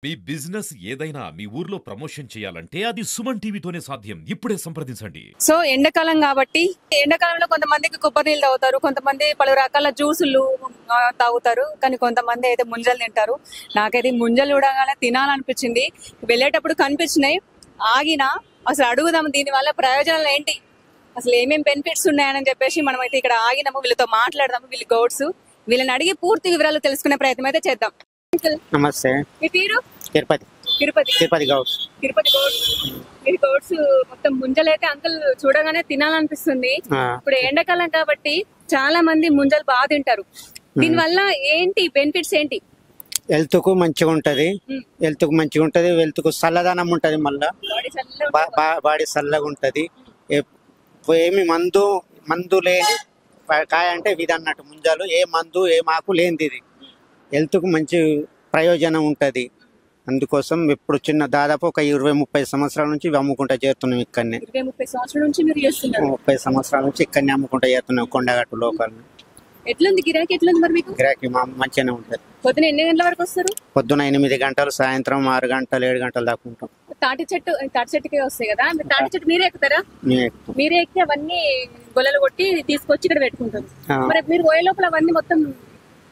మీ business ఏదైనా మీ ఊర్లో promotion చేయాలంటే అది సుమన్ టీవీతోనే సాధ్యం. ఇప్పుడే సంప్రదించండి. సో ఎండాకాలం కాబట్టి ఎండాకాలంలో కొంతమందికి కొబ్బరి నీళ్ళు తాగుతారు, కొంతమంది పలు రకాల జ్యూసులు తాగుతారు, కానీ కొంతమంది అయితే ముంజలు తింటారు. నాకైతే ముంజలు చూడగానే తినాలనిపించింది. వెళ్ళేటప్పుడు కనిపించినాయి, ఆగినా అసలు అడుగుదాం దీని వల్ల ప్రయోజనాలు ఏంటి, అసలు ఏమేమి బెనిఫిట్స్ ఉన్నాయని చెప్పేసి మనమైతే ఇక్కడ ఆగినాము. వీళ్ళతో మాట్లాడదాము, వీళ్ళు గౌడ్స్, వీళ్ళని అడిగి పూర్తి వివరాలు తెలుసుకునే ప్రయత్నం అయితే చేద్దాం. నమస్తే. మీ పేరు? తిరుపతి. తిరుపతి. తిరుపతి గౌడ్స్. తిరుపతి గౌడ్స్. మీరు గౌడ్స్ మొత్తం ముంజలైతే అంకుల్ చూడగానే తినాలనిపిస్తుంది. ఇప్పుడు ఎండాకాలం కాబట్టి చాలా మంది ముంజలు బాగా తింటారు. దీనివల్ల ఏంటి బెనిఫిట్స్ ఏంటి? హెల్త్ కు మంచిగా ఉంటది, హెల్త్ కు మంచిగా ఉంటది, హెల్త్ కు చల్లదనం ఉంటది, మళ్ళా బాడీ చల్లగా ఉంటది. ఏమి మందు లేని కాయ అంటే ఇది అన్నట్టు ముంజలు. ఏ మందు ఏ మాకు లేనిది ఇది. హెల్త్ కు మంచి ప్రయోజనం ఉంటది. అందుకోసం ఇప్పుడు దాదాపు ఒక 20-30 సంవత్సరాల నుంచి అమ్ముకుంటా చేరుతున్నాం. ఇక్కడనే 20-30 సంవత్సరాల నుంచి మీరు చేస్తున్నారు? 30 సంవత్సరాల నుంచి ఇక్కడనే అమ్ముకుంటా చేరుతున్నాం, కొండగట్టు లోకల్. ఎట్లుంది గిరాకీ? ఎట్లుంది మరి మీకు? గిరాకీ మంచిగానే ఉంటది. పొద్దున ఎన్ని గంటల వరకు వస్తారు? పొద్దున 8 గంటలు, సాయంత్రం 6 గంటలు 7 గంటలు దాకా ఉంటాం. తాటి చెట్టుకే వస్తాయి కదా, తాటి చెట్టు మీరే ఎక్కుతారా? మీరే ఎక్కి అవన్నీ గొల్లలు కొట్టి తీసుకొచ్చి ఇక్కడ పెట్టుకుంటారు. మరి మీరు పోయే లోపల అవన్నీ మొత్తం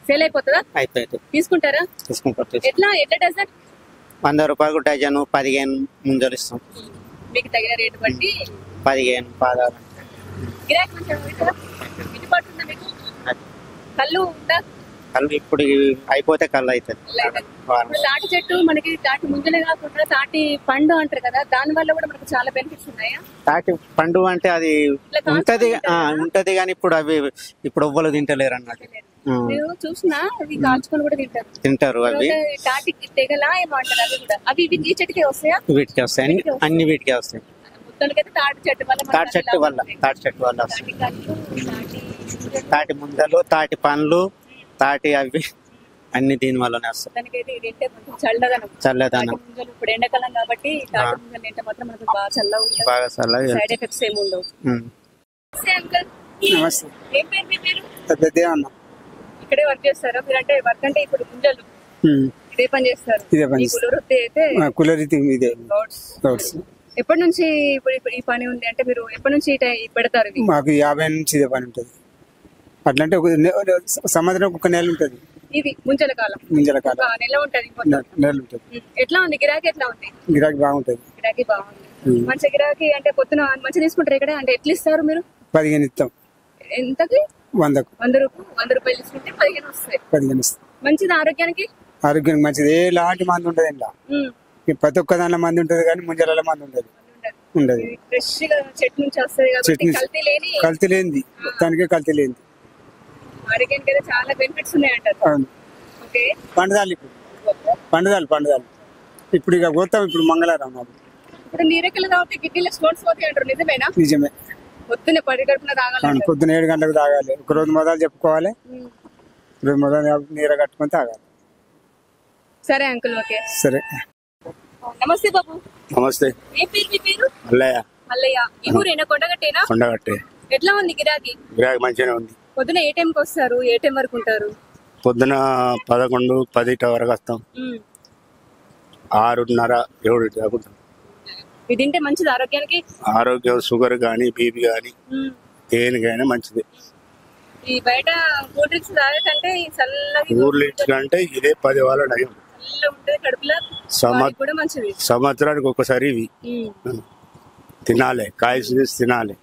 సేల్ అయిపోతుందా? అయిపోతుంది. తీసుకుంటారా? ఎట్లా డజన్? 100 రూపాయలు డజను. 15 ముంజలు ఇస్తాం. మీకు తగిన రేటు బట్టి 15 16. గిరాకీ మంచిగా గిట్టుబాటుందా మీకు? కళ్ళు ఉందా? కళ్ళు ఇప్పుడు అయిపోతే కళ్ళు అవుతుంది. తాటి చెట్టు మనకి తాటి ముంజలే కాకుండా తాటి పండు అంటారు కదా, దాని వల్ల కూడా మనకు చాలా బెనిఫిట్స్ ఉన్నాయా? తాటి పండు అంటే అది ఉంటది కానీ ఇప్పుడు అవి ఎవ్వరు తింటలేరు అన్నట్టు. చూసినా అవి కాల్చుకొని కూడా తింటారు. అవి తాటి తెగలా ఏమో అంటారు. అవి కూడా అవి ఈ చెట్టుకే వస్తాయా? వీటికి వస్తాయి, అన్ని వీటికే వస్తాయి. మొత్తానికైతే తాటి చెట్టు వల్ల తాటి ముందలు, తాటి పండ్లు, తాటి అవి అన్ని దీని వల్లనే వస్తాయి. చల్లదనం. ఇప్పుడు ఎండాకాలం కాబట్టి తాటి ముంజలు తింటే మాత్రం మనకు బాగా చల్లగా, సైడ్ ఎఫెక్ట్స్ ఏమి ఉండవు. ఏం పేరు మీ పేరు? ఇక్కడే వర్క్ చేస్తారా మీరు? అంటే వర్క్ అంటే ఇప్పుడు ముంజలు ఇదే పని చేస్తారు? ఎప్పటి నుంచి ఇప్పుడు ఈ పని ఉంది అంటే మీరు ఎప్పటి నుంచి పెడతారు? మాకు 50 నుంచి ఇదే పని ఉంటుంది. అట్లంటే సంవత్సరం ఒక నెల ఉంటుంది. ఇది ముంజల కాలం నెల ఉంటది. ఎట్లా ఉంది గిరాకీ? ఎట్లా ఉంది గిరాకీ? బాగుంటది. గిరాకీ బాగుంది. మంచి గిరాకీ అంటే పొద్దున మంచి తీసుకుంటారు ఇక్కడ. అంటే ఎట్లా ఇస్తారు మీరు? 15 ఇస్తాం. ఎంతకి? 100 రూపాయలు తీసుకుంటే 15 వస్తాయి. 15 వస్తాయి. మంచిది ఆరోగ్యానికి మంచిది. ఎలాంటి మంది ఉంటది ఇలా. ప్రతి ఒక్క దానిలో మంది ఉంటది కానీ ముంజల మంది ఉండదు. ఫ్రెష్ గా చెట్టు నుంచి వస్తుంది, కల్తీ లేనిది. మొత్తానికి కల్తీ లేనిది. ఆరోగ్యానికి అయితే చాలా బెనిఫిట్స్ ఉన్నాయంటారు. పండుదాలు ఇప్పుడు ఇక పోతాం. ఇప్పుడు మంగళవారం. ఇప్పుడు నీరెక్కలు తాగితే కిడ్నీలో స్టోన్స్ పోతాయి అంటారు, నిజమేనా? నిజమే. పొద్దున్న 10 గంటలకు తాగాలి. పొద్దున 7 గంటలకు తాగాలి. ఒక రోజు మొదలు చెప్పుకోవాలి, రోజు మొదలు నీర కట్టుకొని తాగాలి. సరే అంకుల్, ఓకే. సరే. నమస్తే బాబు. నమస్తే. ఏ పేరు మీ పేరు? మల్లయ్య. ఈ ఊరేనా? కొండగట్టేనా? కొండగట్టే. ఎట్లా ఉంది గిరాకీ? గిరాకీ మంచిగానే ఉంది. పొద్దున ఏ టైంకి వస్తారు, ఏ టైం వరకు ఉంటారు? పొద్దున 11-10 వరకు వస్తాం. 6:30 7 దాకా. ఇది తింటే మంచిది ఆరోగ్యానికి? ఆరోగ్యం, షుగర్ గానీ, బీపీ గానీ, దేనికైనా మంచిది. ఈ బయట కూల్ డ్రింక్స్ తాగకంటే కూల్ డ్రింక్స్ కంటే ఇదే 10 వాళ్ళ డయం. సంవత్సరానికి ఒకసారి ఇవి తినాలి, కాయ తినాలి.